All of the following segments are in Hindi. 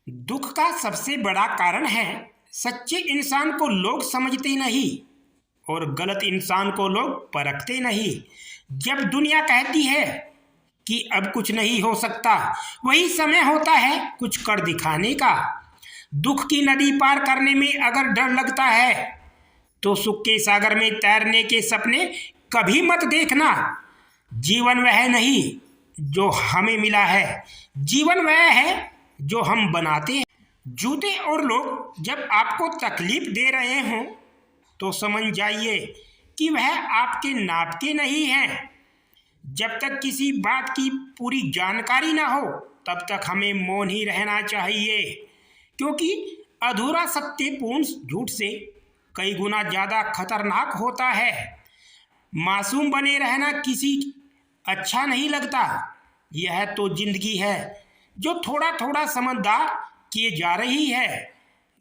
दुख का सबसे बड़ा कारण है सच्चे इंसान को लोग समझते नहीं और गलत इंसान को लोग परखते नहीं। जब दुनिया कहती है कि अब कुछ नहीं हो सकता, वही समय होता है कुछ कर दिखाने का। दुख की नदी पार करने में अगर डर लगता है तो सुख के सागर में तैरने के सपने कभी मत देखना। जीवन वह नहीं जो हमें मिला है, जीवन वह है जो हम बनाते हैं। जूते और लोग जब आपको तकलीफ दे रहे हों तो समझ जाइए कि वह आपके नाप के नहीं हैं। जब तक किसी बात की पूरी जानकारी ना हो तब तक हमें मौन ही रहना चाहिए, क्योंकि अधूरा सत्यपूर्ण झूठ से कई गुना ज़्यादा खतरनाक होता है। मासूम बने रहना किसी अच्छा नहीं लगता। यह तो जिंदगी है जो थोड़ा थोड़ा समझदार किए जा रही है।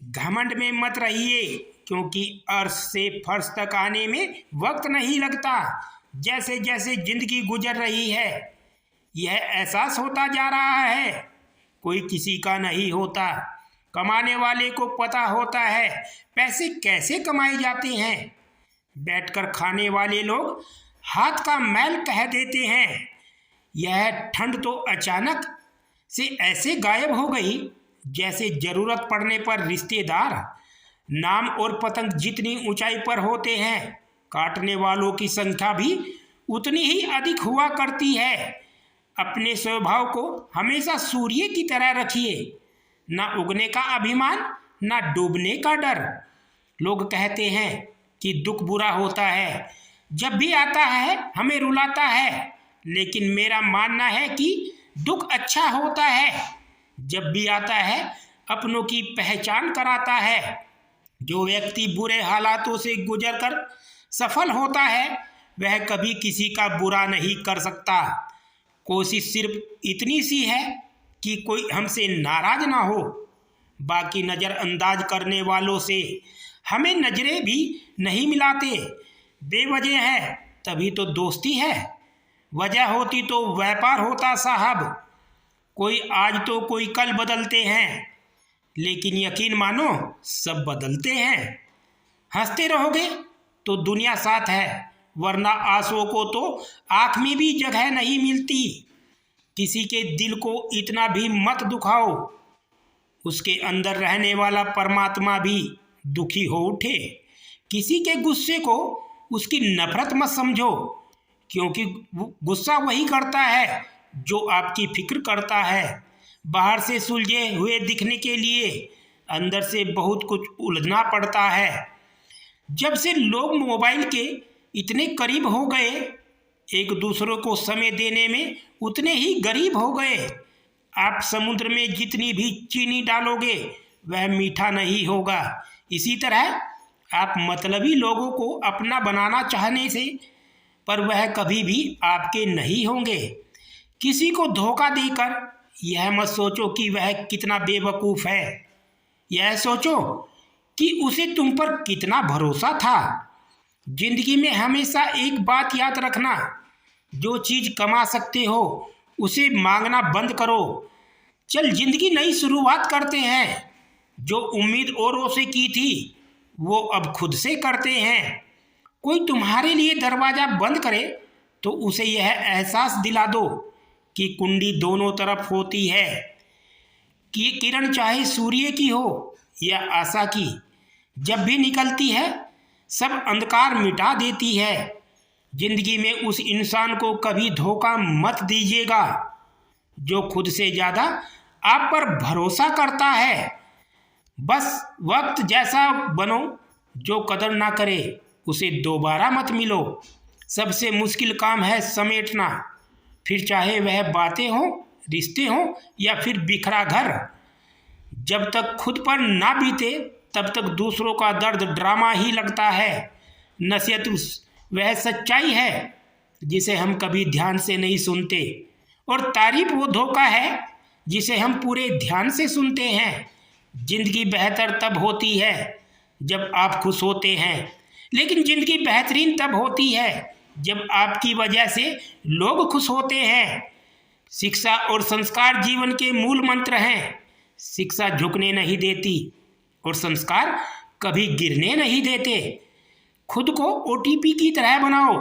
घमंड में मत रहिए, क्योंकि अर्श से फर्श तक आने में वक्त नहीं लगता। जैसे जैसे जिंदगी गुजर रही है यह एहसास होता जा रहा है कोई किसी का नहीं होता। कमाने वाले को पता होता है पैसे कैसे कमाए जाते हैं। बैठकर खाने वाले लोग हाथ का मैल कह देते हैं। यह ठंड तो अचानक से ऐसे गायब हो गई जैसे जरूरत पड़ने पर रिश्तेदार। नाम और पतंग जितनी ऊंचाई पर होते हैं, काटने वालों की संख्या भी उतनी ही अधिक हुआ करती है। अपने स्वभाव को हमेशा सूर्य की तरह रखिए, ना उगने का अभिमान ना डूबने का डर। लोग कहते हैं कि दुख बुरा होता है, जब भी आता है हमें रुलाता है, लेकिन मेरा मानना है कि दुख अच्छा होता है। जब भी आता है अपनों की पहचान कराता है। जो व्यक्ति बुरे हालातों से गुजरकर सफल होता है वह कभी किसी का बुरा नहीं कर सकता। कोशिश सिर्फ इतनी सी है कि कोई हमसे नाराज ना हो। बाकी नज़रअंदाज करने वालों से हमें नजरें भी नहीं मिलाते। बेवजह है तभी तो दोस्ती है, वजह होती तो व्यापार होता साहब। कोई आज तो कोई कल बदलते हैं, लेकिन यकीन मानो सब बदलते हैं। हंसते रहोगे तो दुनिया साथ है, वरना आंसुओं को तो आँख में भी जगह नहीं मिलती। किसी के दिल को इतना भी मत दुखाओ, उसके अंदर रहने वाला परमात्मा भी दुखी हो उठे। किसी के गुस्से को उसकी नफरत मत समझो, क्योंकि गुस्सा वही करता है जो आपकी फिक्र करता है। बाहर से सुलझे हुए दिखने के लिए अंदर से बहुत कुछ उलझना पड़ता है। जब से लोग मोबाइल के इतने करीब हो गए, एक दूसरे को समय देने में उतने ही गरीब हो गए। आप समुद्र में जितनी भी चीनी डालोगे वह मीठा नहीं होगा। इसी तरह आप मतलबी लोगों को अपना बनाना चाहने से, पर वह कभी भी आपके नहीं होंगे। किसी को धोखा देकर यह मत सोचो कि वह कितना बेवकूफ़ है, यह सोचो कि उसे तुम पर कितना भरोसा था। जिंदगी में हमेशा एक बात याद रखना, जो चीज़ कमा सकते हो उसे मांगना बंद करो। चल जिंदगी नई शुरुआत करते हैं। जो उम्मीद औरों से की थी वो अब खुद से करते हैं। कोई तुम्हारे लिए दरवाज़ा बंद करे तो उसे यह एहसास दिला दो कि कुंडी दोनों तरफ होती है, कि किरण चाहे सूर्य की हो या आशा की, जब भी निकलती है सब अंधकार मिटा देती है। जिंदगी में उस इंसान को कभी धोखा मत दीजिएगा जो खुद से ज़्यादा आप पर भरोसा करता है। बस वक्त जैसा बनो, जो कदर ना करे उसे दोबारा मत मिलो। सबसे मुश्किल काम है समेटना, फिर चाहे वह बातें हों, रिश्ते हों या फिर बिखरा घर। जब तक खुद पर ना बीते तब तक दूसरों का दर्द ड्रामा ही लगता है। नसीहत वह सच्चाई है जिसे हम कभी ध्यान से नहीं सुनते, और तारीफ वो धोखा है जिसे हम पूरे ध्यान से सुनते हैं। जिंदगी बेहतर तब होती है जब आप खुश होते हैं, लेकिन जिंदगी बेहतरीन तब होती है जब आपकी वजह से लोग खुश होते हैं। शिक्षा और संस्कार जीवन के मूल मंत्र हैं। शिक्षा झुकने नहीं देती और संस्कार कभी गिरने नहीं देते। खुद को ओटीपी की तरह बनाओ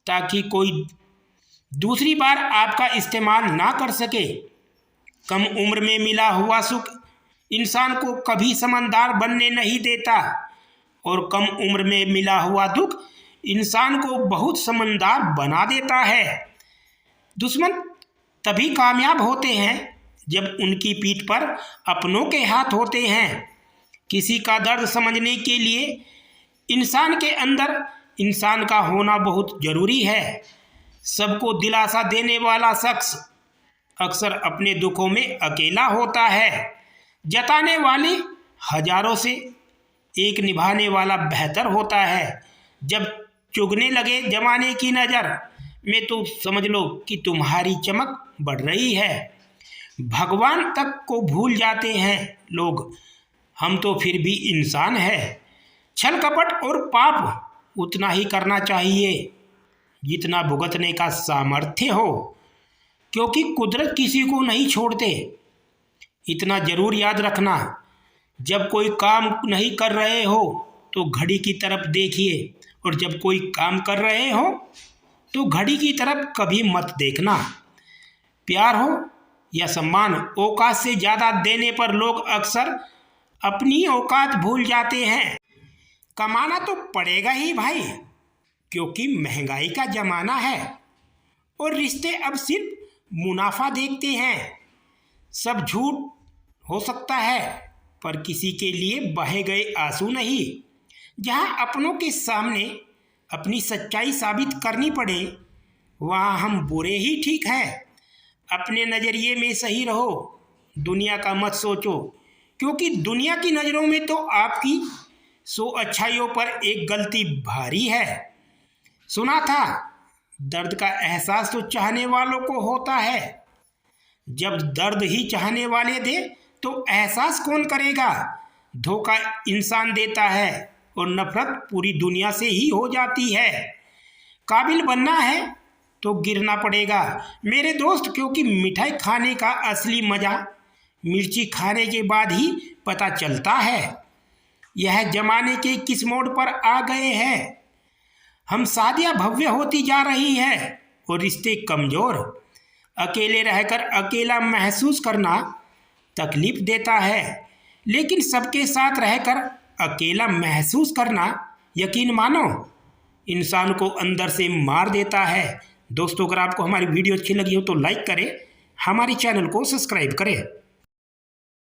ताकि कोई दूसरी बार आपका इस्तेमाल ना कर सके। कम उम्र में मिला हुआ सुख इंसान को कभी समझदार बनने नहीं देता और कम उम्र में मिला हुआ दुख इंसान को बहुत समझदार बना देता है। दुश्मन तभी कामयाब होते हैं जब उनकी पीठ पर अपनों के हाथ होते हैं। किसी का दर्द समझने के लिए इंसान के अंदर इंसान का होना बहुत जरूरी है। सबको दिलासा देने वाला शख्स अक्सर अपने दुखों में अकेला होता है। जताने वाले हजारों से एक निभाने वाला बेहतर होता है। जब चुगने लगे जमाने की नज़र में तो समझ लो कि तुम्हारी चमक बढ़ रही है। भगवान तक को भूल जाते हैं लोग, हम तो फिर भी इंसान हैं। छल कपट और पाप उतना ही करना चाहिए जितना भुगतने का सामर्थ्य हो, क्योंकि कुदरत किसी को नहीं छोड़ते। इतना जरूर याद रखना, जब कोई काम नहीं कर रहे हो तो घड़ी की तरफ देखिए और जब कोई काम कर रहे हो तो घड़ी की तरफ कभी मत देखना। प्यार हो या सम्मान, औकात से ज़्यादा देने पर लोग अक्सर अपनी औकात भूल जाते हैं। कमाना तो पड़ेगा ही भाई, क्योंकि महंगाई का ज़माना है और रिश्ते अब सिर्फ मुनाफा देखते हैं। सब झूठ हो सकता है पर किसी के लिए बहे गए आंसू नहीं। जहाँ अपनों के सामने अपनी सच्चाई साबित करनी पड़े वहाँ हम बुरे ही ठीक हैं। अपने नज़रिए में सही रहो, दुनिया का मत सोचो, क्योंकि दुनिया की नज़रों में तो आपकी 100 अच्छाइयों पर एक गलती भारी है। सुना था दर्द का एहसास तो चाहने वालों को होता है। जब दर्द ही चाहने वाले दे तो एहसास कौन करेगा। धोखा इंसान देता है और नफरत पूरी दुनिया से ही हो जाती है। काबिल बनना है तो गिरना पड़ेगा मेरे दोस्त, क्योंकि मिठाई खाने का असली मज़ा मिर्ची खाने के बाद ही पता चलता है। यह जमाने के किस मोड़ पर आ गए हैं हम। शादियाँ भव्य होती जा रही हैं और रिश्ते कमज़ोर। अकेले रहकर अकेला महसूस करना तकलीफ देता है, लेकिन सबके साथ रहकर अकेला महसूस करना यकीन मानो इंसान को अंदर से मार देता है। दोस्तों, अगर आपको हमारी वीडियो अच्छी लगी हो तो लाइक करें, हमारे चैनल को सब्सक्राइब करें।